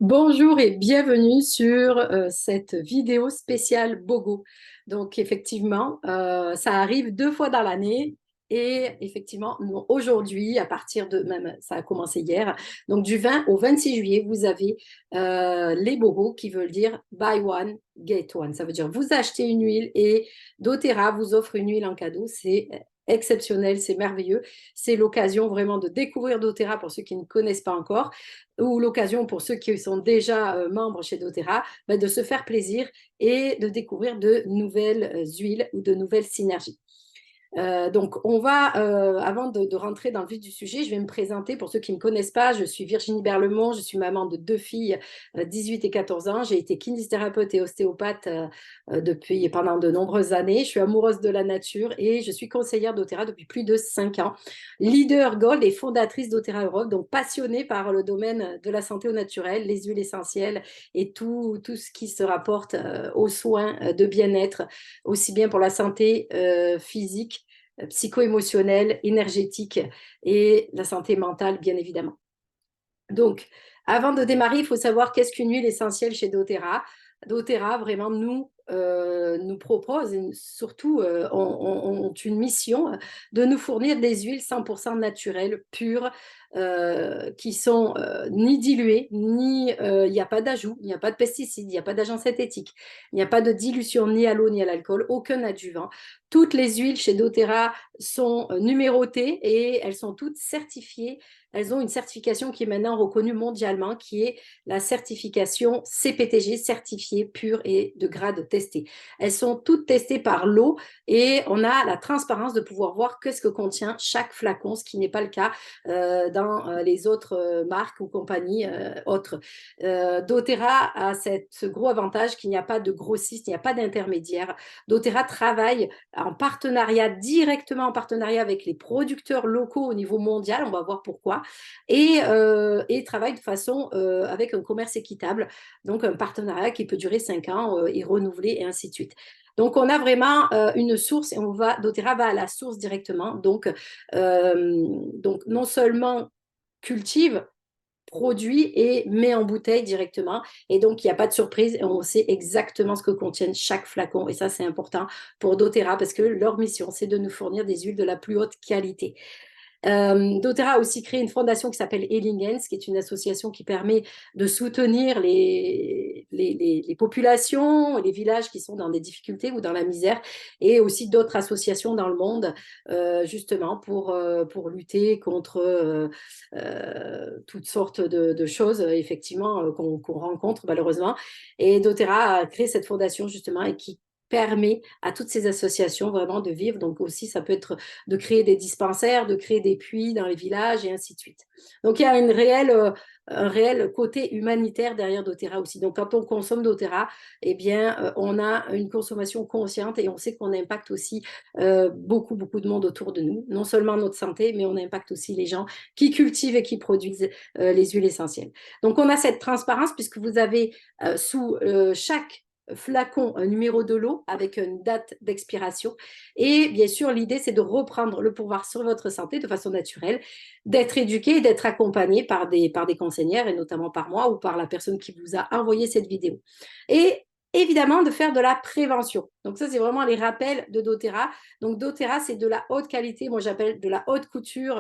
Bonjour et bienvenue sur cette vidéo spéciale BOGO. Donc effectivement, ça arrive 2 fois dans l'année et effectivement, aujourd'hui, à partir de même, ça a commencé hier, donc du 20 au 26 juillet, vous avez les BOGO qui veulent dire Buy One, Get One. Ça veut dire vous achetez une huile et doTERRA vous offre une huile en cadeau. C'est exceptionnel, c'est merveilleux. C'est l'occasion vraiment de découvrir doTERRA pour ceux qui ne connaissent pas encore ou l'occasion pour ceux qui sont déjà membres chez doTERRA, de se faire plaisir et de découvrir de nouvelles huiles ou de nouvelles synergies. Donc, avant de rentrer dans le vif du sujet, je vais me présenter pour ceux qui ne me connaissent pas. Je suis Virginie Berlemont, je suis maman de 2 filles, 18 et 14 ans. J'ai été kinésithérapeute et ostéopathe pendant de nombreuses années. Je suis amoureuse de la nature et je suis conseillère doTERRA depuis plus de 5 ans. Leader Gold et fondatrice doTERRA Europe, donc passionnée par le domaine de la santé au naturel, les huiles essentielles et tout ce qui se rapporte aux soins de bien-être, aussi bien pour la santé physique, psycho-émotionnelle, énergétique et la santé mentale, bien évidemment. Donc, avant de démarrer, il faut savoir qu'est-ce qu'une huile essentielle chez doTERRA. doTERRA, vraiment, nous propose, et surtout, ont une mission de nous fournir des huiles 100% naturelles, pures, qui sont ni diluées, ni il n'y a pas d'ajout, il n'y a pas de pesticides, il n'y a pas d'agents synthétiques, il n'y a pas de dilution ni à l'eau ni à l'alcool, aucun adjuvant. Toutes les huiles chez doTERRA sont numérotées et elles sont toutes certifiées. Elles ont une certification qui est maintenant reconnue mondialement, qui est la certification CPTG, certifiée, pure et de grade testé. Elles sont toutes testées par l'eau et on a la transparence de pouvoir voir qu'est-ce que contient chaque flacon, ce qui n'est pas le cas dans les autres marques ou compagnies autres. doTERRA a ce gros avantage qu'il n'y a pas de grossiste, il n'y a pas d'intermédiaire. doTERRA travaille directement en partenariat avec les producteurs locaux au niveau mondial, on va voir pourquoi, et travaille de façon avec un commerce équitable, donc un partenariat qui peut durer 5 ans et renouveler et ainsi de suite. Donc, on a vraiment une source et doTERRA va à la source directement. Donc non seulement cultive, produit et met en bouteille directement. Et donc, il n'y a pas de surprise et on sait exactement ce que contiennent chaque flacon. Et ça, c'est important pour doTERRA parce que leur mission, c'est de nous fournir des huiles de la plus haute qualité. doTERRA a aussi créé une fondation qui s'appelle Healing Hands, qui est une association qui permet de soutenir les populations, les villages qui sont dans des difficultés ou dans la misère, et aussi d'autres associations dans le monde, justement pour lutter contre toutes sortes de choses, effectivement, qu'on rencontre malheureusement. Et doTERRA a créé cette fondation justement et qui permet à toutes ces associations vraiment de vivre. Donc aussi, ça peut être de créer des dispensaires, de créer des puits dans les villages et ainsi de suite. Donc il y a un réel côté humanitaire derrière doTERRA aussi. Donc quand on consomme doTERRA, eh bien, on a une consommation consciente et on sait qu'on impacte aussi beaucoup de monde autour de nous. Non seulement notre santé, mais on impacte aussi les gens qui cultivent et qui produisent les huiles essentielles. Donc on a cette transparence puisque vous avez sous chaque flacon, un numéro de lot avec une date d'expiration. Et bien sûr, l'idée, c'est de reprendre le pouvoir sur votre santé de façon naturelle, d'être éduqué, d'être accompagné par des conseillères, et notamment par moi ou par la personne qui vous a envoyé cette vidéo. Et évidemment, de faire de la prévention. Donc ça, c'est vraiment les rappels de doTERRA. Donc doTERRA, c'est de la haute qualité, moi j'appelle de la haute couture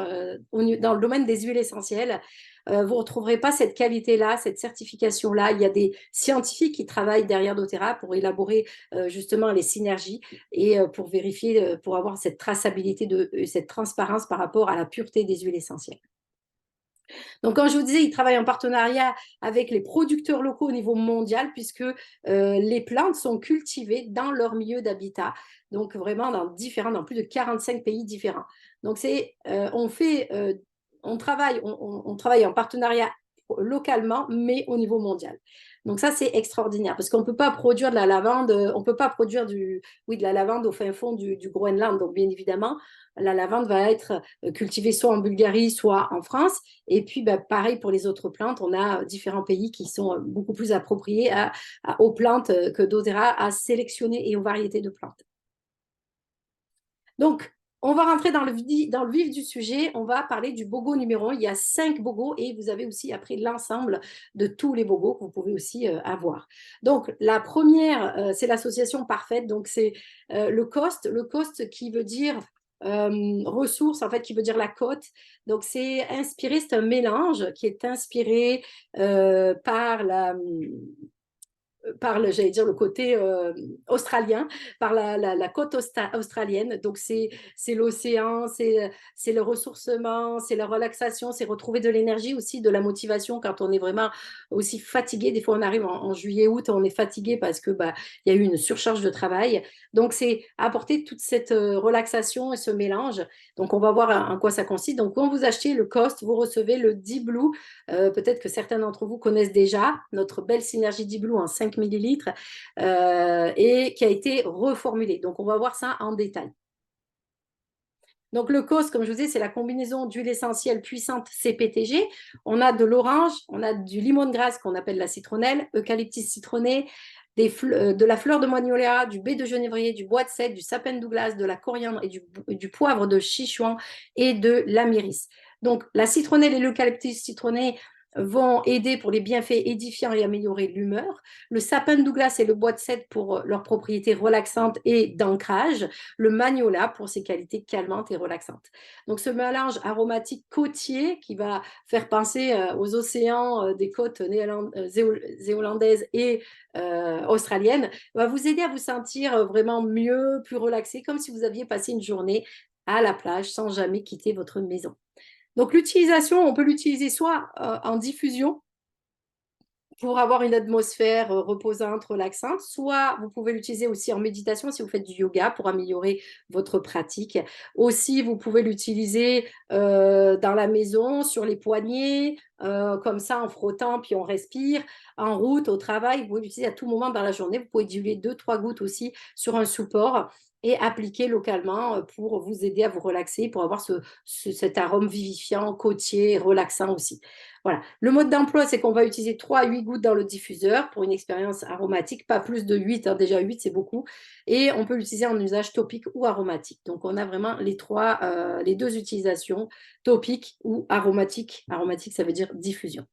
dans le domaine des huiles essentielles. Vous ne retrouverez pas cette qualité-là, cette certification-là. Il y a des scientifiques qui travaillent derrière doTERRA pour élaborer justement les synergies et pour vérifier, pour avoir cette traçabilité, cette transparence par rapport à la pureté des huiles essentielles. Donc, comme je vous disais, ils travaillent en partenariat avec les producteurs locaux au niveau mondial, puisque les plantes sont cultivées dans leur milieu d'habitat, donc vraiment dans plus de 45 pays différents. Donc, on travaille en partenariat localement, mais au niveau mondial. Donc ça, c'est extraordinaire parce qu'on ne peut pas produire de la lavande, on peut pas produire de la lavande au fin fond du Groenland. Donc bien évidemment, la lavande va être cultivée soit en Bulgarie, soit en France. Et puis, pareil pour les autres plantes, on a différents pays qui sont beaucoup plus appropriés aux plantes que doTERRA a sélectionnées et aux variétés de plantes. Donc, On va rentrer dans le vif du sujet. On va parler du BOGO numéro 1. Il y a 5 BOGO et vous avez aussi après l'ensemble de tous les BOGO que vous pouvez aussi avoir. Donc, la première, c'est l'association parfaite. Donc, c'est le COST. Le COST qui veut dire ressources, en fait, qui veut dire la côte. Donc, c'est inspiré, c'est un mélange qui est inspiré par j'allais dire, le côté australien, par la côte australienne. Donc, c'est l'océan, c'est le ressourcement, c'est la relaxation, c'est retrouver de l'énergie aussi, de la motivation quand on est vraiment aussi fatigué. Des fois, on arrive en juillet, août, on est fatigué parce que il y a eu une surcharge de travail. Donc, c'est apporter toute cette relaxation et ce mélange. Donc, on va voir en quoi ça consiste. Donc, quand vous achetez le Cost, vous recevez le Deep Blue. Peut-être que certains d'entre vous connaissent déjà notre belle synergie Deep Blue en 5 millilitres et qui a été reformulée. Donc, on va voir ça en détail. Donc, le COS, comme je vous disais, c'est la combinaison d'huile essentielle puissante CPTG. On a de l'orange, on a du limongrass qu'on appelle la citronnelle, eucalyptus citronné, de la fleur de magnolia, du baie de genévrier, du bois de cèdre, du sapin de Douglas, de la coriandre et du poivre de Sichuan et de l'amiris. Donc, la citronnelle et l'eucalyptus citronné vont aider pour les bienfaits édifiants et améliorer l'humeur. Le sapin de Douglas et le bois de cèdre pour leurs propriétés relaxantes et d'ancrage. Le magnolia pour ses qualités calmantes et relaxantes. Donc, ce mélange aromatique côtier qui va faire penser aux océans des côtes zélandaises et australiennes va vous aider à vous sentir vraiment mieux, plus relaxé, comme si vous aviez passé une journée à la plage sans jamais quitter votre maison. Donc, l'utilisation, on peut l'utiliser soit en diffusion pour avoir une atmosphère reposante, relaxante, soit vous pouvez l'utiliser aussi en méditation si vous faites du yoga pour améliorer votre pratique. Aussi, vous pouvez l'utiliser dans la maison, sur les poignets, comme ça en frottant, puis on respire. En route, au travail, vous pouvez l'utiliser à tout moment dans la journée. Vous pouvez diluer 2-3 gouttes aussi sur un support et appliquer localement pour vous aider à vous relaxer, pour avoir cet arôme vivifiant, côtier, relaxant aussi. Voilà. Le mode d'emploi, c'est qu'on va utiliser 3 à 8 gouttes dans le diffuseur pour une expérience aromatique, pas plus de 8, hein, déjà 8 c'est beaucoup. Et on peut l'utiliser en usage topique ou aromatique. Donc on a vraiment les deux utilisations, topique ou aromatique. Aromatique, ça veut dire diffusion.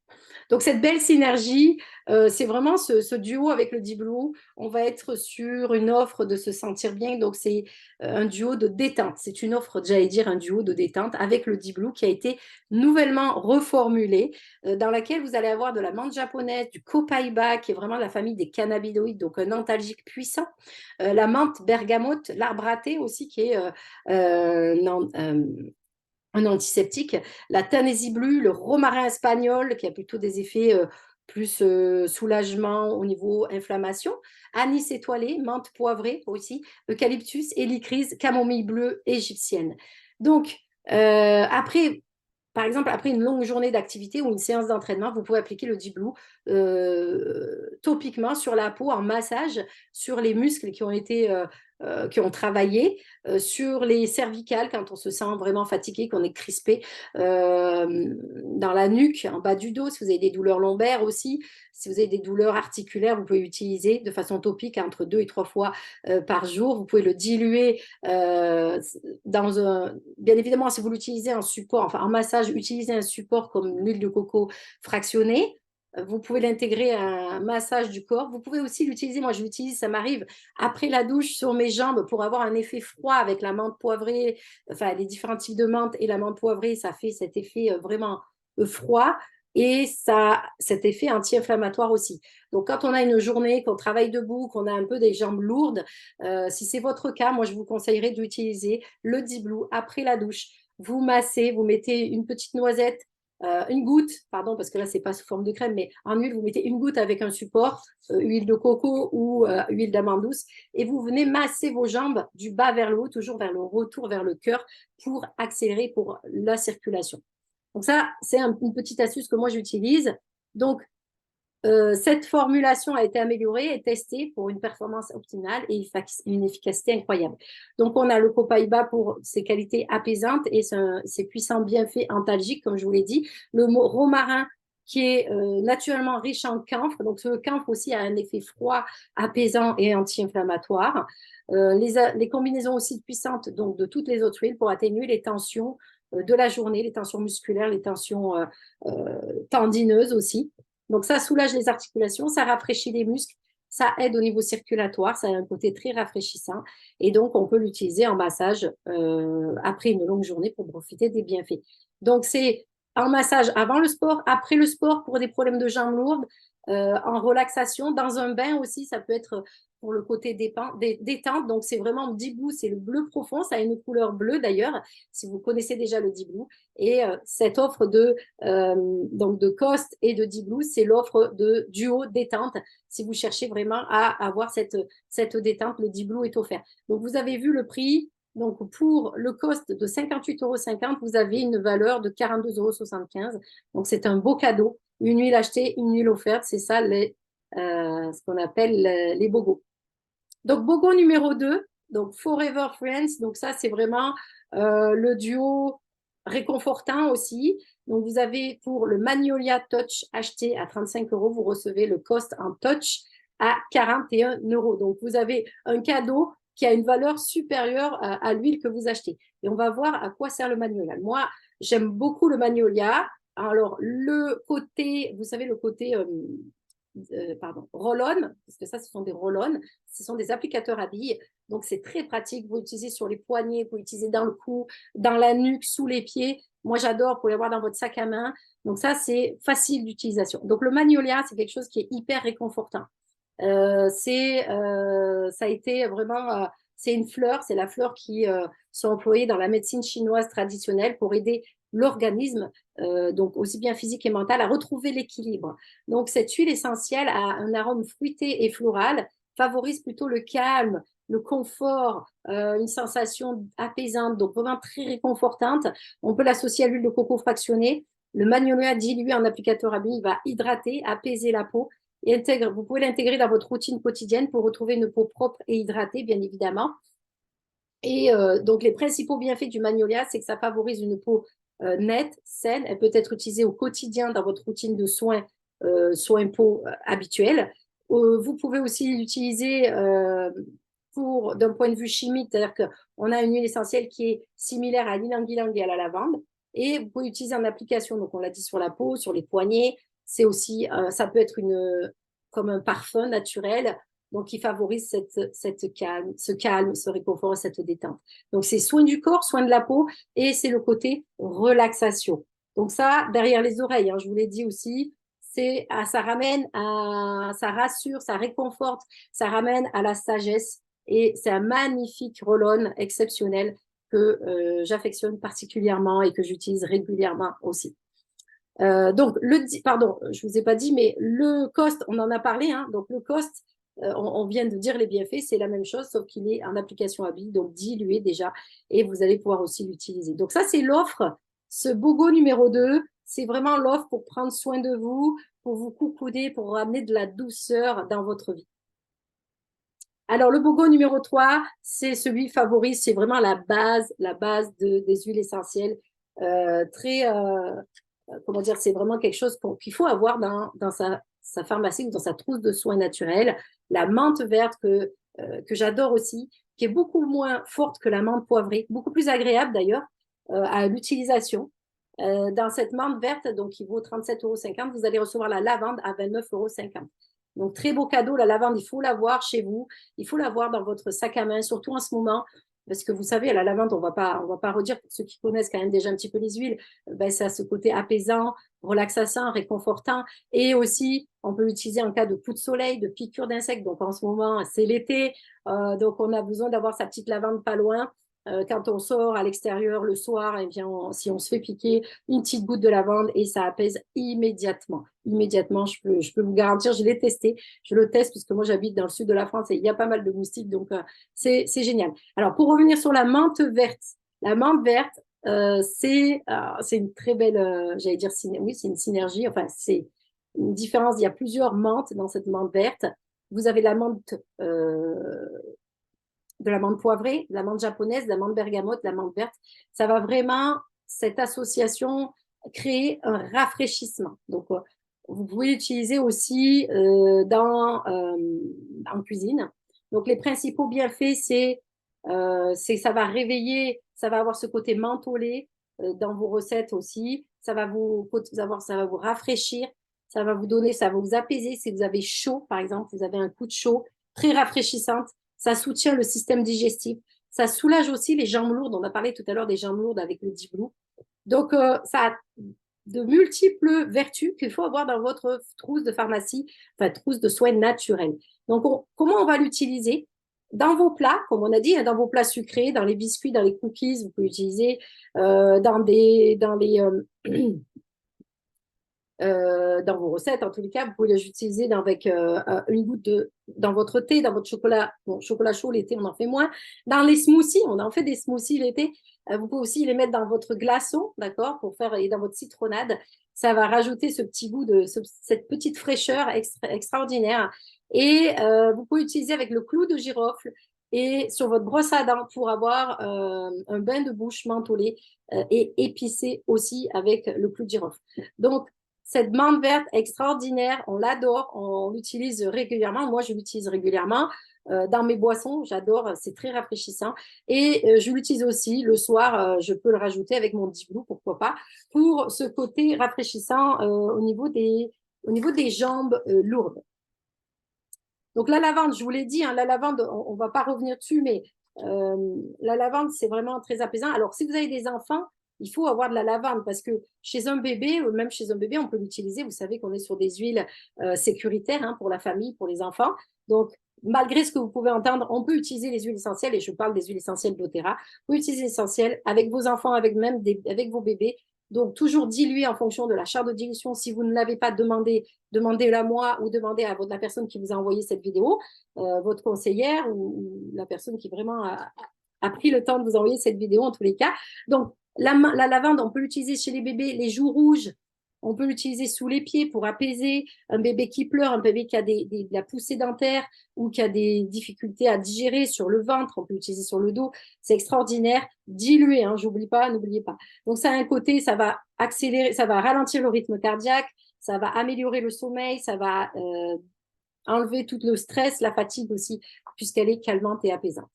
Donc cette belle synergie, c'est vraiment ce duo avec le Deep Blue. On va être sur une offre de se sentir bien. Donc c'est un duo de détente. C'est une offre, j'allais dire, un duo de détente avec le Deep Blue qui a été nouvellement reformulé, dans laquelle vous allez avoir de la menthe japonaise, du copaiba, qui est vraiment la famille des cannabinoïdes, donc un antalgique puissant, la menthe bergamote, l'arbre à thé aussi, qui est un antiseptique, la Tanésie bleue, le romarin espagnol qui a plutôt des effets plus soulagement au niveau inflammation, anis étoilé, menthe poivrée aussi, eucalyptus, hélicryse, camomille bleue égyptienne. Donc, après, par exemple, après une longue journée d'activité ou une séance d'entraînement, vous pouvez appliquer le Deep Blue topiquement sur la peau en massage, sur les muscles qui ont travaillé, sur les cervicales quand on se sent vraiment fatigué, qu'on est crispé, dans la nuque, en bas du dos, si vous avez des douleurs lombaires aussi, si vous avez des douleurs articulaires, vous pouvez l'utiliser de façon topique entre 2 et 3 fois par jour. Vous pouvez le diluer dans un... Bien évidemment, si vous l'utilisez en support, enfin en massage, utilisez un support comme l'huile de coco fractionnée. Vous pouvez l'intégrer à un massage du corps. Vous pouvez aussi l'utiliser, moi je l'utilise, ça m'arrive après la douche sur mes jambes pour avoir un effet froid avec la menthe poivrée, enfin les différents types de menthe et la menthe poivrée, ça fait cet effet vraiment froid et ça, cet effet anti-inflammatoire aussi. Donc quand on a une journée, qu'on travaille debout, qu'on a un peu des jambes lourdes, si c'est votre cas, moi je vous conseillerais d'utiliser le Deep Blue après la douche. Vous massez, vous mettez une petite noisette, une goutte, pardon, parce que là, c'est pas sous forme de crème, mais en huile, vous mettez une goutte avec un support, huile de coco ou huile d'amande douce, et vous venez masser vos jambes du bas vers le haut, toujours vers le retour vers le cœur, pour accélérer pour la circulation. Donc ça, c'est une petite astuce que moi, j'utilise. Donc, cette formulation a été améliorée et testée pour une performance optimale et une efficacité incroyable. Donc, on a le copaiba pour ses qualités apaisantes et ses puissants bienfaits antalgiques, comme je vous l'ai dit. Le romarin qui est naturellement riche en camphre. Donc, le camphre aussi a un effet froid, apaisant et anti-inflammatoire. Les combinaisons aussi puissantes donc, de toutes les autres huiles pour atténuer les tensions de la journée, les tensions musculaires, les tensions tendineuses aussi. Donc, ça soulage les articulations, ça rafraîchit les muscles, ça aide au niveau circulatoire, ça a un côté très rafraîchissant. Et donc, on peut l'utiliser en massage après une longue journée pour profiter des bienfaits. Donc, c'est en massage avant le sport, après le sport pour des problèmes de jambes lourdes, en relaxation, dans un bain aussi, ça peut être pour le côté détente. Donc, c'est vraiment Deep Blue, c'est le bleu profond, ça a une couleur bleue d'ailleurs, si vous connaissez déjà le Deep Blue. Et cette offre donc de Cost et de Deep Blue, c'est l'offre de duo détente. Si vous cherchez vraiment à avoir cette détente, le Deep Blue est offert. Donc, vous avez vu le prix. Donc, pour le cost de 58,50 €, vous avez une valeur de 42,75 €. Donc, c'est un beau cadeau. Une huile achetée, une huile offerte. C'est ça ce qu'on appelle les BOGO. Donc, BOGO numéro 2, donc Forever Friends. Donc, ça, c'est vraiment le duo réconfortant aussi. Donc, vous avez pour le Magnolia Touch acheté à 35 €, vous recevez le cost en touch à 41 €. Donc, vous avez un cadeau qui a une valeur supérieure à l'huile que vous achetez. Et on va voir à quoi sert le Magnolia. Moi, j'aime beaucoup le Magnolia. Alors, le côté, vous savez, le côté roll-on, parce que ça, ce sont des roll-on, ce sont des applicateurs à billes, donc c'est très pratique. Vous l'utilisez sur les poignets, vous l'utilisez dans le cou, dans la nuque, sous les pieds. Moi, j'adore pour l'avoir dans votre sac à main. Donc ça, c'est facile d'utilisation. Donc le Magnolia, c'est quelque chose qui est hyper réconfortant. Ça a été vraiment, c'est une fleur, c'est la fleur qui sont employées dans la médecine chinoise traditionnelle pour aider l'organisme, donc aussi bien physique et mental, à retrouver l'équilibre. Donc cette huile essentielle a un arôme fruité et floral, favorise plutôt le calme, le confort, une sensation apaisante, donc vraiment très réconfortante. On peut l'associer à l'huile de coco fractionnée. Le magnolia dilué en applicateur à billes va hydrater, apaiser la peau et vous pouvez l'intégrer dans votre routine quotidienne pour retrouver une peau propre et hydratée, bien évidemment. Et donc, les principaux bienfaits du magnolia, c'est que ça favorise une peau nette, saine. Elle peut être utilisée au quotidien dans votre routine de soins peau habituelle. Vous pouvez aussi l'utiliser d'un point de vue chimique, c'est-à-dire qu'on a une huile essentielle qui est similaire à l'ylang-ylang et à la lavande. Et vous pouvez l'utiliser en application. Donc, on l'a dit sur la peau, sur les poignets. C'est aussi, ça peut être comme un parfum naturel. Donc, il favorise ce calme, ce réconfort, cette détente. Donc, c'est soin du corps, soin de la peau et c'est le côté relaxation. Donc, ça, derrière les oreilles, hein, je vous l'ai dit aussi, ça ramène ça rassure, ça réconforte, ça ramène à la sagesse et c'est un magnifique roll-on exceptionnel que j'affectionne particulièrement et que j'utilise régulièrement aussi. Donc, pardon, je ne vous ai pas dit, mais le cost, on en a parlé, hein, donc le cost, on vient de dire les bienfaits, c'est la même chose, sauf qu'il est en application à billes, donc dilué déjà, et vous allez pouvoir aussi l'utiliser. Donc ça, c'est l'offre. Ce BOGO numéro 2, c'est vraiment l'offre pour prendre soin de vous, pour vous coucouder, pour ramener de la douceur dans votre vie. Alors, le BOGO numéro 3, c'est celui favori, c'est vraiment la base des huiles essentielles. Comment dire, c'est vraiment quelque chose qu'il faut avoir dans sa pharmacie ou dans sa trousse de soins naturels. La menthe verte que j'adore aussi, qui est beaucoup moins forte que la menthe poivrée, beaucoup plus agréable d'ailleurs à l'utilisation. Dans cette menthe verte, donc qui vaut 37,50 €, vous allez recevoir la lavande à 29,50 €. Donc, très beau cadeau, la lavande, il faut l'avoir chez vous, il faut l'avoir dans votre sac à main, surtout en ce moment, parce que vous savez, la lavande, on va pas redire, pour ceux qui connaissent quand même déjà un petit peu les huiles, ben, ça a ce côté apaisant, relaxant, réconfortant, et aussi, on peut l'utiliser en cas de coup de soleil, de piqûre d'insectes, donc en ce moment, c'est l'été, donc on a besoin d'avoir sa petite lavande pas loin. Quand on sort à l'extérieur le soir, eh bien, si on se fait piquer une petite goutte de lavande et ça apaise immédiatement. Immédiatement, je peux vous garantir, je l'ai testé, je le teste parce que moi j'habite dans le sud de la France et il y a pas mal de moustiques, donc c'est génial. Alors pour revenir sur la menthe verte, c'est une très belle, j'allais dire, oui, c'est une synergie, enfin c'est une différence, il y a plusieurs menthes dans cette menthe verte. Vous avez la menthe de la menthe poivrée, de la menthe japonaise, de la menthe bergamote, de la menthe verte. Ça va vraiment, cette association créer un rafraîchissement. Donc, vous pouvez l'utiliser aussi en cuisine. Donc, les principaux bienfaits, c'est ça va réveiller, ça va avoir ce côté mentholé dans vos recettes aussi. Ça va vous rafraîchir, ça va vous donner, ça va vous apaiser. Si vous avez chaud, par exemple, vous avez un coup de chaud, très rafraîchissante. Ça soutient le système digestif. Ça soulage aussi les jambes lourdes. On a parlé tout à l'heure des jambes lourdes avec le Deep Blue. Donc, ça a de multiples vertus qu'il faut avoir dans votre trousse de pharmacie, enfin trousse de soins naturels. Donc, comment on va l'utiliser? Dans vos plats, comme on a dit, hein, dans vos plats sucrés, dans les biscuits, dans les cookies, vous pouvez l'utiliser dans vos recettes. En tous les cas, vous pouvez les utiliser avec une goutte dans votre thé, dans votre chocolat. Bon, chocolat chaud, l'été, on en fait moins. Dans les smoothies, on en fait des smoothies l'été. Vous pouvez aussi les mettre dans votre glaçon, d'accord, et dans votre citronnade. Ça va rajouter ce petit goût cette petite fraîcheur extraordinaire. Et vous pouvez utiliser avec le clou de girofle et sur votre brosse à dents pour avoir un bain de bouche mentholé et épicé aussi avec le clou de girofle. Donc, cette menthe verte extraordinaire, on l'adore, on l'utilise régulièrement. Moi, je l'utilise régulièrement dans mes boissons, j'adore, c'est très rafraîchissant. Et je l'utilise aussi le soir, je peux le rajouter avec mon Deep Blue, pourquoi pas, pour ce côté rafraîchissant au niveau des jambes lourdes. Donc la lavande, je vous l'ai dit, hein, la lavande, on ne va pas revenir dessus, mais la lavande, c'est vraiment très apaisant. Alors, si vous avez des enfants, il faut avoir de la lavande parce que chez un bébé, ou même chez un bébé, on peut l'utiliser. Vous savez qu'on est sur des huiles sécuritaires hein, pour la famille, pour les enfants. Donc, malgré ce que vous pouvez entendre, on peut utiliser les huiles essentielles, et je parle des huiles essentielles doTERRA. Vous pouvez utiliser les essentiels avec vos enfants, avec vos bébés. Donc, toujours diluer en fonction de la charte de dilution. Si vous ne l'avez pas demandé, demandez-la moi ou demandez à la personne qui vous a envoyé cette vidéo, votre conseillère ou la personne qui vraiment a pris le temps de vous envoyer cette vidéo en tous les cas. Donc, la lavande, on peut l'utiliser chez les bébés, les joues rouges, on peut l'utiliser sous les pieds pour apaiser un bébé qui pleure, un bébé qui a de la poussée dentaire ou qui a des difficultés à digérer sur le ventre, on peut l'utiliser sur le dos. C'est extraordinaire. Diluer, hein, j'oublie pas, n'oubliez pas. Donc, ça a un côté, ça va accélérer, ça va ralentir le rythme cardiaque, ça va améliorer le sommeil, ça va enlever tout le stress, la fatigue aussi, puisqu'elle est calmante et apaisante.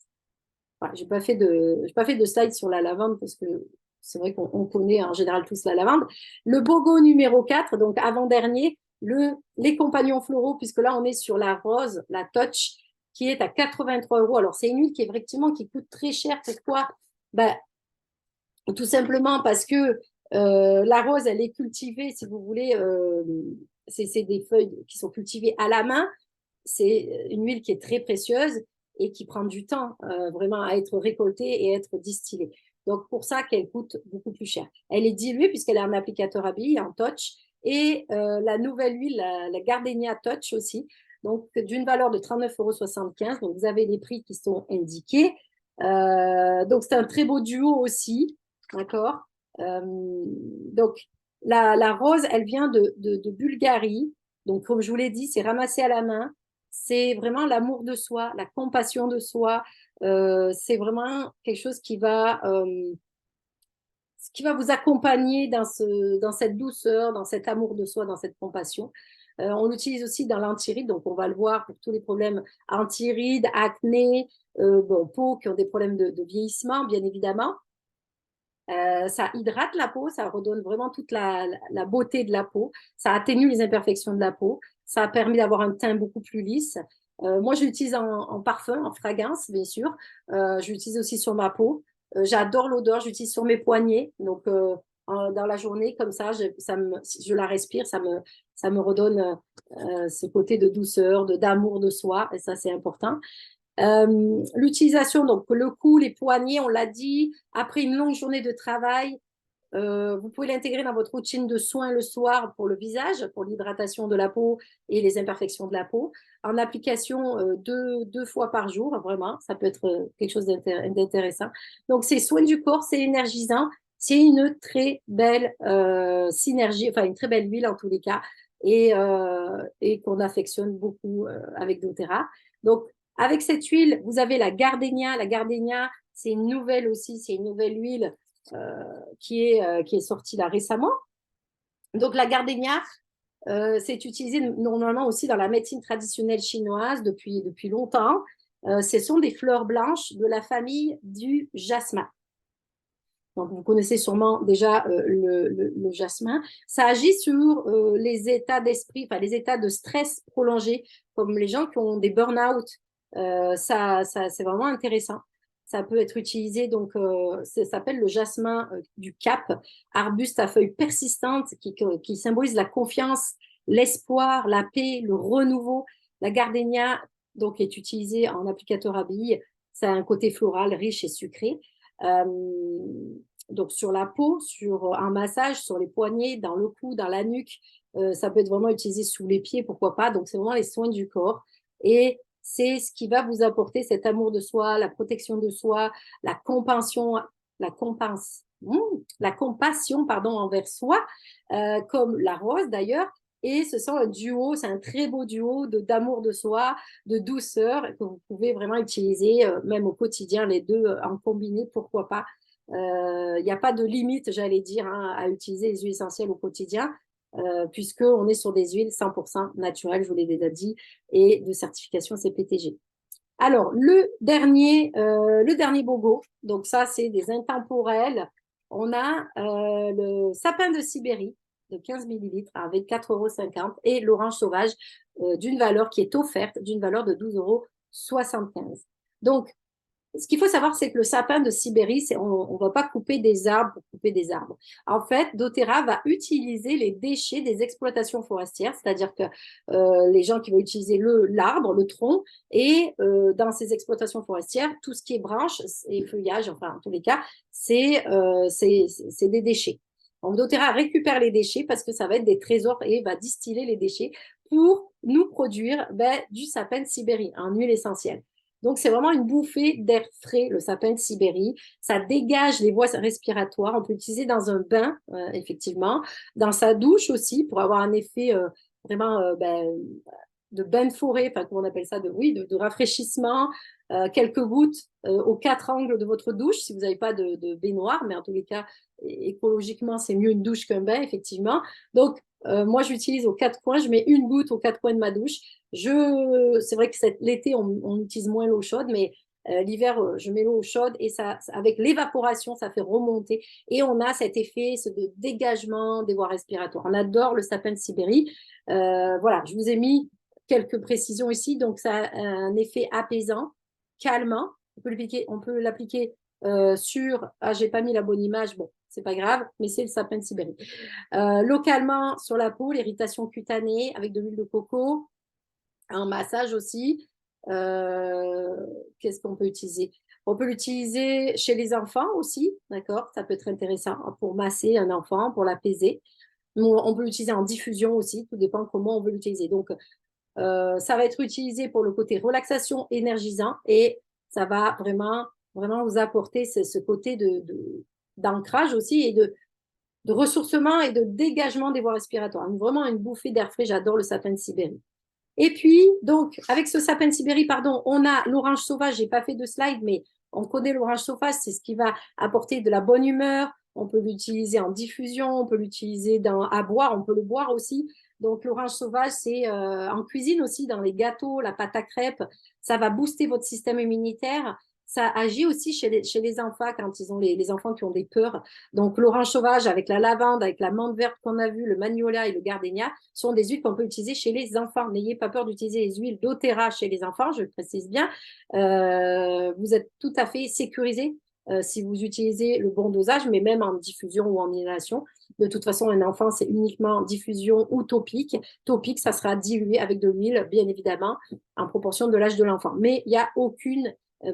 Voilà, j'ai pas fait de slide sur la lavande parce que c'est vrai qu'on connaît en général tous la lavande. Le BOGO numéro 4, donc avant-dernier, les compagnons floraux, puisque là on est sur la rose, la touch, qui est à 83 euros. Alors c'est une huile qui effectivement qui coûte très cher. Pourquoi? Ben, tout simplement parce que la rose, elle est cultivée, si vous voulez, c'est des feuilles qui sont cultivées à la main. C'est une huile qui est très précieuse et qui prend du temps vraiment à être récoltée et être distillée. Donc, pour ça qu'elle coûte beaucoup plus cher. Elle est diluée puisqu'elle est un applicateur à billes, en touch. Et la nouvelle huile, la Gardenia Touch aussi, donc d'une valeur de 39,75 €. Donc, vous avez les prix qui sont indiqués. Donc, c'est un très beau duo aussi. D'accord. Donc, la rose, elle vient de Bulgarie. Donc, comme je vous l'ai dit, c'est ramassé à la main. C'est vraiment l'amour de soi, la compassion de soi. C'est vraiment quelque chose qui va vous accompagner dans cette douceur, dans cet amour de soi, dans cette compassion. On l'utilise aussi dans l'antiride, donc on va le voir pour tous les problèmes antiride, acné, peau qui ont des problèmes de vieillissement, bien évidemment. Ça hydrate la peau, ça redonne vraiment toute la beauté de la peau, ça atténue les imperfections de la peau, ça a permis d'avoir un teint beaucoup plus lisse. Moi, je l'utilise en parfum, en fragrance, bien sûr. Je l'utilise aussi sur ma peau. J'adore l'odeur, j'utilise sur mes poignets. Donc, dans la journée, comme ça, je la respire, ça me redonne ce côté de douceur, d'amour de soi, et ça, c'est important. L'utilisation, donc le cou, les poignets, on l'a dit, après une longue journée de travail, vous pouvez l'intégrer dans votre routine de soins le soir pour le visage, pour l'hydratation de la peau et les imperfections de la peau, en application deux fois par jour, vraiment, ça peut être quelque chose d'intéressant. Donc, c'est soin du corps, c'est énergisant, c'est une très belle synergie, enfin une très belle huile en tous les cas, et qu'on affectionne beaucoup avec doTERRA. Donc, avec cette huile, vous avez la Gardenia. La Gardenia, c'est une nouvelle aussi, c'est une nouvelle huile qui est sortie là récemment. Donc, la gardénia, c'est utilisé normalement aussi dans la médecine traditionnelle chinoise depuis longtemps. Ce sont des fleurs blanches de la famille du jasmin. Donc, vous connaissez sûrement déjà le jasmin. Ça agit sur les états d'esprit, enfin les états de stress prolongés, comme les gens qui ont des burn-out. C'est vraiment intéressant. Ça peut être utilisé, donc ça s'appelle le jasmin du Cap, arbuste à feuilles persistantes qui symbolise la confiance, l'espoir, la paix, le renouveau. La gardénia, donc, est utilisée en applicateur à billes. Ça a un côté floral, riche et sucré. Euh, donc sur la peau, sur un massage, sur les poignets, dans le cou, dans la nuque. Ça peut être vraiment utilisé sous les pieds, pourquoi pas. Donc c'est vraiment les soins du corps. Et c'est ce qui va vous apporter cet amour de soi, la protection de soi, la compassion, la compense, la compassion pardon, envers soi, comme la rose d'ailleurs. Et ce sont un duo, c'est un très beau duo d'amour de soi, de douceur que vous pouvez vraiment utiliser même au quotidien, les deux en combiné, pourquoi pas. Il n'y a pas de limite, j'allais dire, hein, à utiliser les huiles essentielles au quotidien, puisqu'on est sur des huiles 100% naturelles, je vous l'ai déjà dit, et de certification CPTG. Alors, le dernier BOGO, donc ça, c'est des intemporels. On a le sapin de Sibérie de 15 millilitres avec 4,50 € et l'orange sauvage d'une valeur qui est offerte, d'une valeur de 12,75 €. Donc, ce qu'il faut savoir, c'est que le sapin de Sibérie, on ne va pas couper des arbres pour couper des arbres. En fait, doTERRA va utiliser les déchets des exploitations forestières, c'est-à-dire que les gens qui vont utiliser l'arbre, le tronc, et dans ces exploitations forestières, tout ce qui est branches et feuillage, enfin, en tous les cas, c'est des déchets. Donc, doTERRA récupère les déchets parce que ça va être des trésors et va distiller les déchets pour nous produire du sapin de Sibérie, en huile essentielle. Donc, c'est vraiment une bouffée d'air frais, le sapin de Sibérie. Ça dégage les voies respiratoires. On peut l'utiliser dans un bain, effectivement, dans sa douche aussi, pour avoir un effet vraiment de bain de forêt, enfin, comment on appelle ça, de rafraîchissement. Quelques gouttes aux 4 angles de votre douche, si vous n'avez pas de baignoire, mais en tous les cas, écologiquement, c'est mieux une douche qu'un bain, effectivement. Donc, moi, j'utilise aux 4 coins, je mets une goutte aux 4 coins de ma douche. C'est vrai que l'été, on utilise moins l'eau chaude, mais l'hiver, je mets l'eau chaude et avec l'évaporation, ça fait remonter. Et on a cet effet de dégagement des voies respiratoires. On adore le sapin de Sibérie. Voilà, je vous ai mis quelques précisions ici. Donc, ça a un effet apaisant, calmant. On peut l'appliquer sur... Ah, j'ai pas mis la bonne image. Bon, c'est pas grave, mais c'est le sapin de Sibérie. Localement, sur la peau, l'irritation cutanée avec de l'huile de coco, un massage aussi. Qu'est-ce qu'on peut utiliser? On peut l'utiliser chez les enfants aussi, d'accord? Ça peut être intéressant pour masser un enfant, pour l'apaiser. On peut l'utiliser en diffusion aussi, tout dépend comment on veut l'utiliser. Donc, ça va être utilisé pour le côté relaxation énergisant et ça va vraiment, vraiment vous apporter ce côté d'ancrage aussi et de ressourcement et de dégagement des voies respiratoires. Vraiment une bouffée d'air frais. J'adore le sapin de Sibérie. Et puis, donc, avec ce sapin de Sibérie, pardon, on a l'orange sauvage. Je n'ai pas fait de slide, mais on connaît l'orange sauvage. C'est ce qui va apporter de la bonne humeur. On peut l'utiliser en diffusion, on peut l'utiliser à boire, on peut le boire aussi. Donc, l'orange sauvage, c'est en cuisine aussi, dans les gâteaux, la pâte à crêpes. Ça va booster votre système immunitaire. Ça agit aussi chez les enfants quand ils ont les enfants qui ont des peurs. Donc, l'orange sauvage avec la lavande, avec la menthe verte qu'on a vu, le magnolia et le gardénia sont des huiles qu'on peut utiliser chez les enfants. N'ayez pas peur d'utiliser les huiles doTERRA chez les enfants, je le précise bien. Vous êtes tout à fait sécurisé si vous utilisez le bon dosage, mais même en diffusion ou en inhalation. De toute façon, un enfant, c'est uniquement diffusion ou topique. Topique, ça sera dilué avec de l'huile, bien évidemment, en proportion de l'âge de l'enfant. Mais il n'y a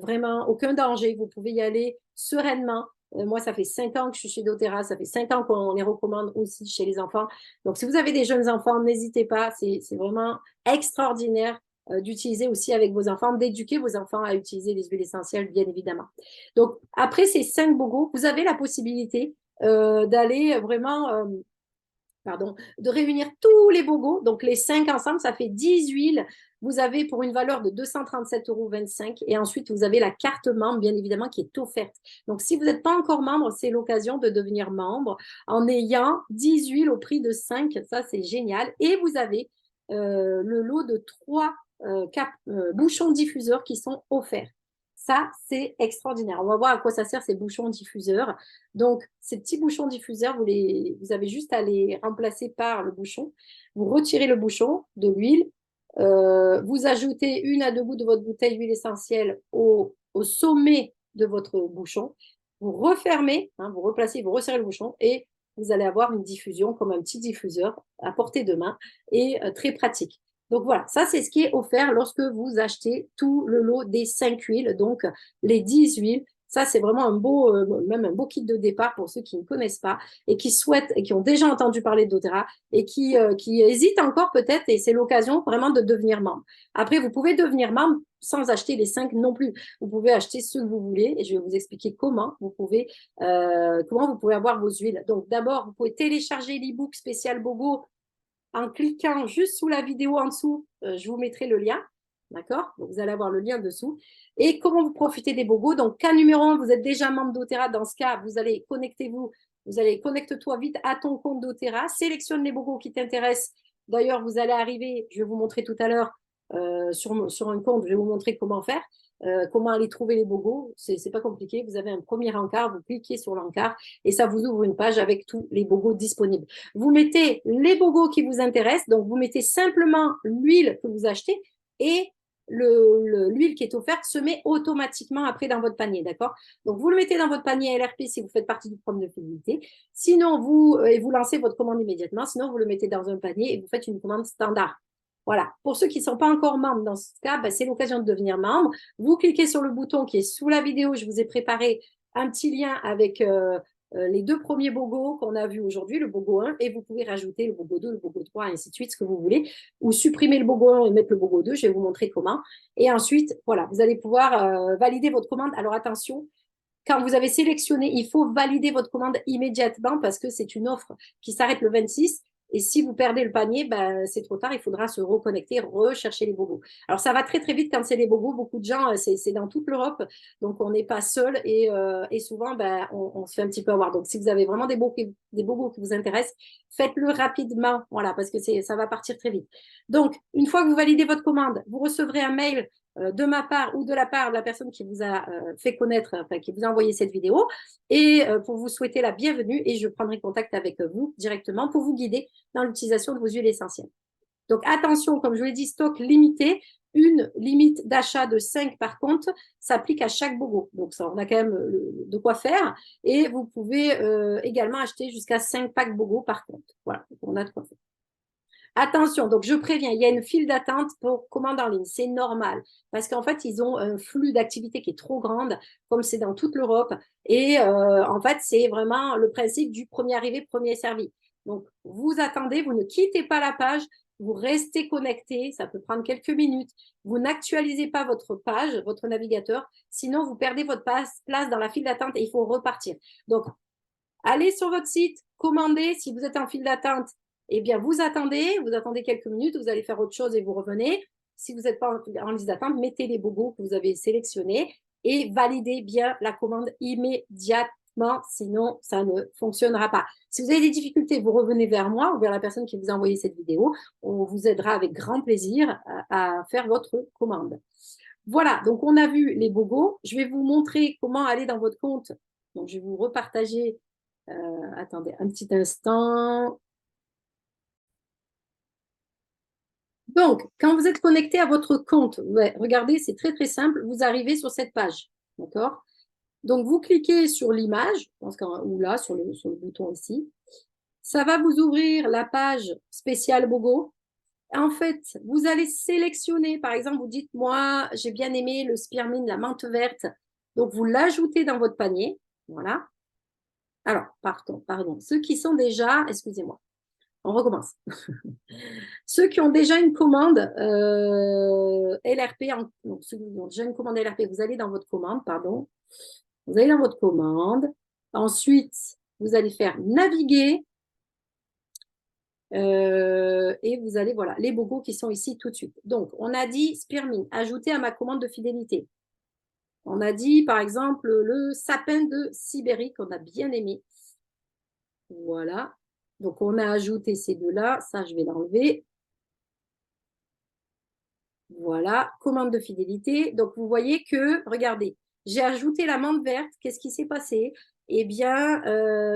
vraiment aucun danger. Vous pouvez y aller sereinement. Moi, ça fait 5 ans que je suis chez doTERRA. Ça fait 5 ans qu'on les recommande aussi chez les enfants. Donc, si vous avez des jeunes enfants, n'hésitez pas. C'est vraiment extraordinaire d'utiliser aussi avec vos enfants, d'éduquer vos enfants à utiliser les huiles essentielles, bien évidemment. Donc, après ces 5 bogos, vous avez la possibilité d'aller vraiment... de réunir tous les bogos, donc les 5 ensemble, ça fait 10 huiles vous avez pour une valeur de 237,25 € et ensuite, vous avez la carte membre, bien évidemment, qui est offerte. Donc, si vous n'êtes pas encore membre, c'est l'occasion de devenir membre en ayant 10 huiles au prix de 5. Ça, c'est génial. Et vous avez le lot de 3 bouchons diffuseurs qui sont offerts. Ça, c'est extraordinaire. On va voir à quoi ça sert ces bouchons diffuseurs. Donc, ces petits bouchons diffuseurs, vous avez juste à les remplacer par le bouchon. Vous retirez le bouchon de l'huile. Vous ajoutez 1 à 2 gouttes de votre bouteille d'huile essentielle au sommet de votre bouchon. Vous refermez, hein, vous replacez, vous resserrez le bouchon et vous allez avoir une diffusion comme un petit diffuseur à portée de main et très pratique. Donc voilà, ça c'est ce qui est offert lorsque vous achetez tout le lot des 5 huiles, donc les 10 huiles. Ça, c'est vraiment même un beau kit de départ pour ceux qui ne connaissent pas et qui souhaitent et qui ont déjà entendu parler de doTERRA et qui hésitent encore peut-être, et c'est l'occasion vraiment de devenir membre. Après, vous pouvez devenir membre sans acheter les 5 non plus. Vous pouvez acheter ce que vous voulez et je vais vous expliquer comment vous pouvez avoir vos huiles. Donc d'abord, vous pouvez télécharger l'e-book spécial BOGO en cliquant juste sous la vidéo en dessous. Je vous mettrai le lien. D'accord? Vous allez avoir le lien dessous. Et comment vous profitez des bogos? Donc, cas numéro 1, vous êtes déjà membre doTERRA. Dans ce cas, vous allez connecte-toi vite à ton compte doTERRA. Sélectionne les bogos qui t'intéressent. D'ailleurs, vous allez arriver, je vais vous montrer tout à l'heure sur un compte, je vais vous montrer comment faire. Comment aller trouver les bogos, c'est pas compliqué. Vous avez un premier encart, vous cliquez sur l'encart et ça vous ouvre une page avec tous les bogos disponibles. Vous mettez les bogos qui vous intéressent, donc vous mettez simplement l'huile que vous achetez et l'huile qui est offerte se met automatiquement après dans votre panier, d'accord? Donc, vous le mettez dans votre panier LRP si vous faites partie du programme de fidélité. Sinon, vous lancez votre commande immédiatement. Sinon, vous le mettez dans un panier et vous faites une commande standard. Voilà. Pour ceux qui ne sont pas encore membres dans ce cas, ben, c'est l'occasion de devenir membre. Vous cliquez sur le bouton qui est sous la vidéo. Je vous ai préparé un petit lien avec les 2 premiers bogos qu'on a vus aujourd'hui, le bogo 1, et vous pouvez rajouter le bogo 2, le bogo 3, et ainsi de suite, ce que vous voulez, ou supprimer le bogo 1 et mettre le bogo 2, je vais vous montrer comment. Et ensuite, voilà, vous allez pouvoir valider votre commande. Alors attention, quand vous avez sélectionné, il faut valider votre commande immédiatement parce que c'est une offre qui s'arrête le 26. Et si vous perdez le panier, ben, c'est trop tard, il faudra se reconnecter, rechercher les bogos. Alors, ça va très, très vite quand c'est les bogos. Beaucoup de gens, c'est dans toute l'Europe, donc on n'est pas seul et souvent, ben, on se fait un petit peu avoir. Donc, si vous avez vraiment des bogos qui vous intéressent, faites-le rapidement, voilà, parce que ça va partir très vite. Donc, une fois que vous validez votre commande, vous recevrez un mail de ma part ou de la part de la personne qui vous a fait connaître, enfin, qui vous a envoyé cette vidéo, et pour vous souhaiter la bienvenue, et je prendrai contact avec vous directement pour vous guider dans l'utilisation de vos huiles essentielles. Donc, attention, comme je vous l'ai dit, stock limité, une limite d'achat de 5 par contre, s'applique à chaque bogo. Donc, ça, on a quand même de quoi faire, et vous pouvez également acheter jusqu'à 5 packs bogo par contre. Voilà, on a de quoi faire. Attention, donc je préviens, il y a une file d'attente pour commande en ligne. C'est normal parce qu'en fait, ils ont un flux d'activité qui est trop grande, comme c'est dans toute l'Europe. Et en fait, c'est vraiment le principe du premier arrivé, premier servi. Donc, vous attendez, vous ne quittez pas la page, vous restez connecté, ça peut prendre quelques minutes. Vous n'actualisez pas votre page, votre navigateur, sinon vous perdez votre place dans la file d'attente et il faut repartir. Donc, allez sur votre site, commandez. Si vous êtes en file d'attente, eh bien, vous attendez quelques minutes, vous allez faire autre chose et vous revenez. Si vous n'êtes pas en liste d'attente, mettez les bogos que vous avez sélectionnés et validez bien la commande immédiatement, sinon ça ne fonctionnera pas. Si vous avez des difficultés, vous revenez vers moi ou vers la personne qui vous a envoyé cette vidéo. On vous aidera avec grand plaisir à faire votre commande. Voilà, donc on a vu les bogos. Je vais vous montrer comment aller dans votre compte. Donc, je vais vous repartager. Attendez un petit instant. Donc, quand vous êtes connecté à votre compte, regardez, c'est très, très simple. Vous arrivez sur cette page. D'accord? Donc, vous cliquez sur l'image, ou là, sur le bouton ici. Ça va vous ouvrir la page spéciale Bogo. En fait, vous allez sélectionner, par exemple, vous dites, moi, j'ai bien aimé le spearmint, la menthe verte. Donc, vous l'ajoutez dans votre panier. Voilà. Alors, pardon. Ceux qui sont déjà, excusez-moi, on recommence. Ceux qui ont déjà une commande LRP, donc ceux qui ont déjà une commande LRP, vous allez dans votre commande, pardon. Vous allez dans votre commande. Ensuite, vous allez faire naviguer. et vous allez, voilà, les bogos qui sont ici tout de suite. Donc, on a dit Spearmint, ajouter à ma commande de fidélité. On a dit, par exemple, le sapin de Sibérie qu'on a bien aimé. Voilà. Donc, on a ajouté ces deux-là. Ça, je vais l'enlever. Voilà. Commande de fidélité. Donc, vous voyez que, regardez, j'ai ajouté la menthe verte. Qu'est-ce qui s'est passé? Eh bien,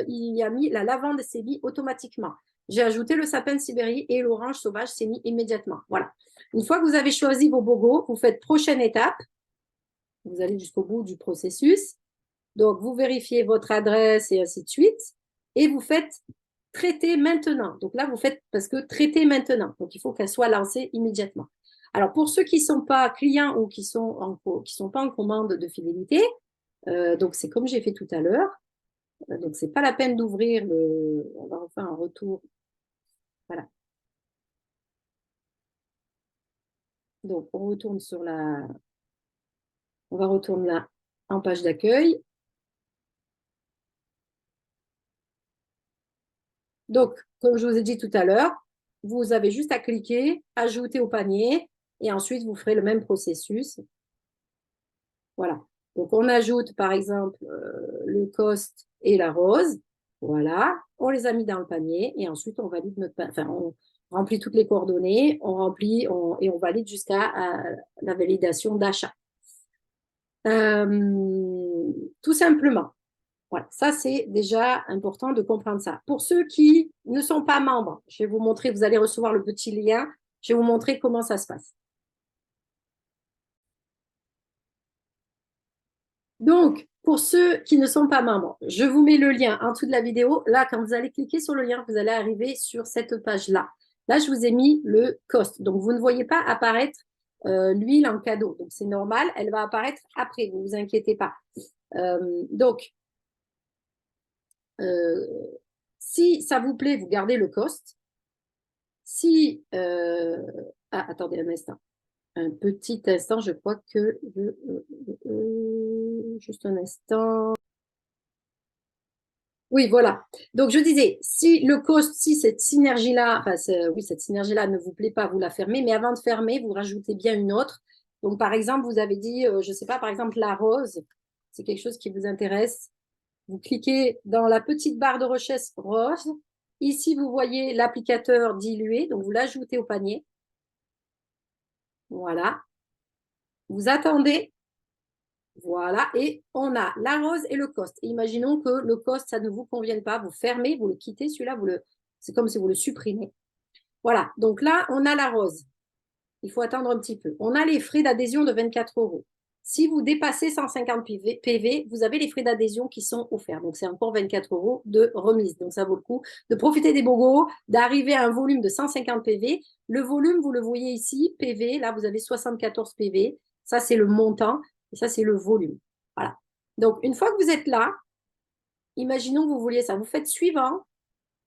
il y a mis la lavande s'est mis automatiquement. J'ai ajouté le sapin de Sibérie et l'orange sauvage s'est mis immédiatement. Voilà. Une fois que vous avez choisi vos bogos, vous faites prochaine étape. Vous allez jusqu'au bout du processus. Donc, vous vérifiez votre adresse et ainsi de suite. Et vous faites traiter maintenant. Donc là, vous faites parce que traiter maintenant. Donc, il faut qu'elle soit lancée immédiatement. Alors, pour ceux qui ne sont pas clients ou qui sont pas en commande de fidélité, donc c'est comme j'ai fait tout à l'heure. Donc, ce n'est pas la peine d'ouvrir le... On va refaire un retour. Voilà. Donc, on retourne sur la... On va retourner là en page d'accueil. Donc, comme je vous ai dit tout à l'heure, vous avez juste à cliquer, ajouter au panier, et ensuite, vous ferez le même processus. Voilà. Donc, on ajoute, par exemple, le cost et la rose. Voilà. On les a mis dans le panier, et ensuite, on valide notre panier. Enfin, on remplit toutes les coordonnées, on remplit et on valide jusqu'à la validation d'achat. Tout simplement. Voilà, ça c'est déjà important de comprendre ça. Pour ceux qui ne sont pas membres, je vais vous montrer, vous allez recevoir le petit lien, je vais vous montrer comment ça se passe. Donc, pour ceux qui ne sont pas membres, je vous mets le lien en dessous de la vidéo. Là, quand vous allez cliquer sur le lien, vous allez arriver sur cette page-là. Là, je vous ai mis le cost. Donc, vous ne voyez pas apparaître l'huile en cadeau. Donc, c'est normal, elle va apparaître après, ne vous inquiétez pas. Donc, si ça vous plaît, vous gardez le cost. Si, attendez un instant. Un petit instant, je crois que... juste un instant. Oui, voilà. Donc, je disais, si le cost, si cette synergie-là, enfin, oui, cette synergie-là ne vous plaît pas, vous la fermez, mais avant de fermer, vous rajoutez bien une autre. Donc, par exemple, vous avez dit, je ne sais pas, par exemple, la rose, c'est quelque chose qui vous intéresse. Vous cliquez dans la petite barre de recherche rose. Ici, vous voyez l'applicateur dilué, donc vous l'ajoutez au panier. Voilà. Vous attendez. Voilà. Et on a la rose et le cost. Imaginons que le cost, ça ne vous convienne pas. Vous fermez, vous le quittez. Celui-là, c'est comme si vous le supprimez. Voilà. Donc là, on a la rose. Il faut attendre un petit peu. On a les frais d'adhésion de 24 €. Si vous dépassez 150 PV, vous avez les frais d'adhésion qui sont offerts. Donc, c'est encore 24 € de remise. Donc, ça vaut le coup de profiter des bogos, d'arriver à un volume de 150 PV. Le volume, vous le voyez ici, PV. Là, vous avez 74 PV. Ça, c'est le montant. Et ça, c'est le volume. Voilà. Donc, une fois que vous êtes là, imaginons que vous vouliez ça. Vous faites suivant.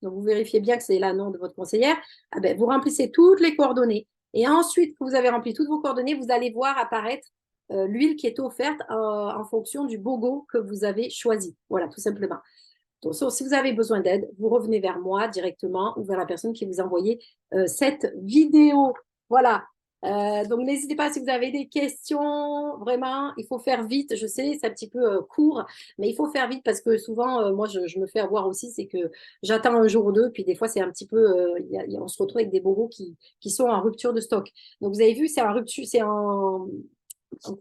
Donc, vous vérifiez bien que c'est là le nom de votre conseillère. Ah ben, vous remplissez toutes les coordonnées. Et ensuite que vous avez rempli toutes vos coordonnées, vous allez voir apparaître l'huile qui est offerte en fonction du bogo que vous avez choisi. Voilà, tout simplement. Donc, si vous avez besoin d'aide, vous revenez vers moi directement ou vers la personne qui vous a envoyé cette vidéo. Voilà. Donc, n'hésitez pas si vous avez des questions. Vraiment, il faut faire vite. Je sais, c'est un petit peu court, mais il faut faire vite parce que souvent, moi, je me fais avoir aussi. C'est que j'attends un jour ou deux, puis des fois, c'est un petit peu. On se retrouve avec des bobos qui sont en rupture de stock. Donc, vous avez vu, c'est en rupture, c'est en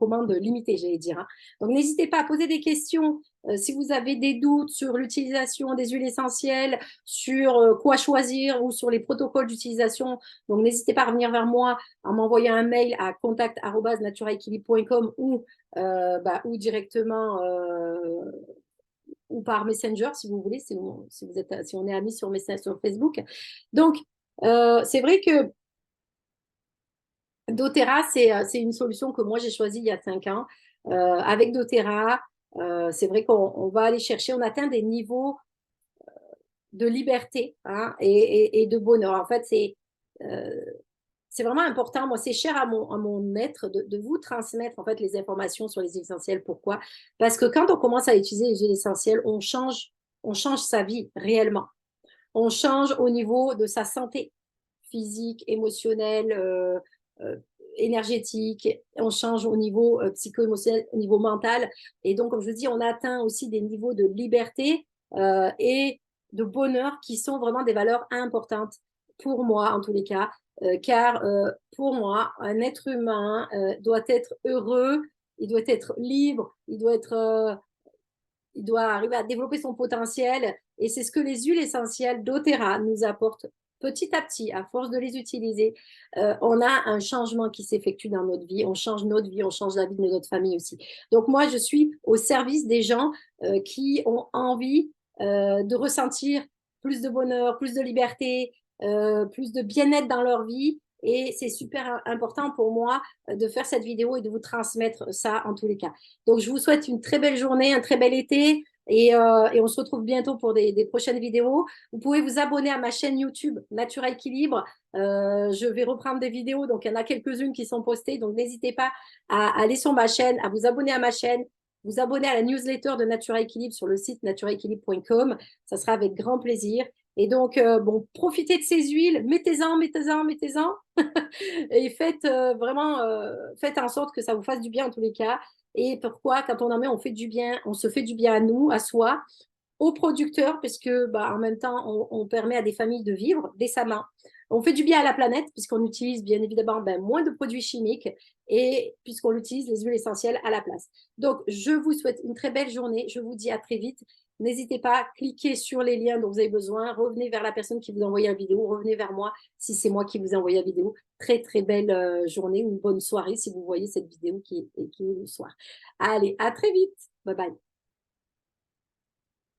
commande limitée, j'allais dire. Hein. Donc, n'hésitez pas à poser des questions si vous avez des doutes sur l'utilisation des huiles essentielles, sur quoi choisir ou sur les protocoles d'utilisation. Donc, n'hésitez pas à revenir vers moi en m'envoyant un mail à contact@naturaequilibre.com ou directement ou par Messenger si vous voulez, si on est amis sur Facebook. Donc, c'est vrai que doTERRA, c'est une solution que moi j'ai choisie il y a 5 ans. Avec doTERRA, c'est vrai qu'on va aller chercher, on atteint des niveaux de liberté hein, et de bonheur. En fait, c'est vraiment important. Moi, c'est cher à mon être de vous transmettre en fait les informations sur les essentiels. Pourquoi? Parce que quand on commence à utiliser les huiles essentielles, on change sa vie réellement. On change au niveau de sa santé physique, émotionnel, énergétique, on change au niveau psycho-émotionnel, au niveau mental. Et donc, comme je vous dis, on atteint aussi des niveaux de liberté et de bonheur qui sont vraiment des valeurs importantes pour moi, en tous les cas. Car pour moi, un être humain doit être heureux, il doit être libre, il doit arriver à développer son potentiel. Et c'est ce que les huiles essentielles d'Otera nous apportent petit à petit, à force de les utiliser. On a un changement qui s'effectue dans notre vie. On change notre vie, on change la vie de notre famille aussi. Donc moi, je suis au service des gens qui ont envie de ressentir plus de bonheur, plus de liberté, plus de bien-être dans leur vie. Et c'est super important pour moi de faire cette vidéo et de vous transmettre ça en tous les cas. Donc, je vous souhaite une très belle journée, un très bel été et on se retrouve bientôt pour des prochaines vidéos. Vous pouvez vous abonner à ma chaîne YouTube Natura Équilibre. Je vais reprendre des vidéos, donc il y en a quelques-unes qui sont postées, donc n'hésitez pas à aller sur ma chaîne, à vous abonner à ma chaîne, vous abonner à la newsletter de Natura Équilibre sur le site naturaéquilibre.com. Ça sera avec grand plaisir. Et donc, bon, profitez de ces huiles, mettez-en, mettez-en, mettez-en. Et faites en sorte que ça vous fasse du bien en tous les cas. Et pourquoi, quand on en met, on fait du bien, on se fait du bien à nous, à soi, aux producteurs, parce que bah, en même temps, on permet à des familles de vivre décemment. On fait du bien à la planète, puisqu'on utilise bien évidemment moins de produits chimiques et puisqu'on utilise les huiles essentielles à la place. Donc, je vous souhaite une très belle journée. Je vous dis à très vite. N'hésitez pas, cliquez sur les liens dont vous avez besoin. Revenez vers la personne qui vous a envoyé la vidéo. Revenez vers moi si c'est moi qui vous ai envoyé la vidéo. Très, très belle journée ou une bonne soirée si vous voyez cette vidéo qui est le soir. Allez, à très vite. Bye bye.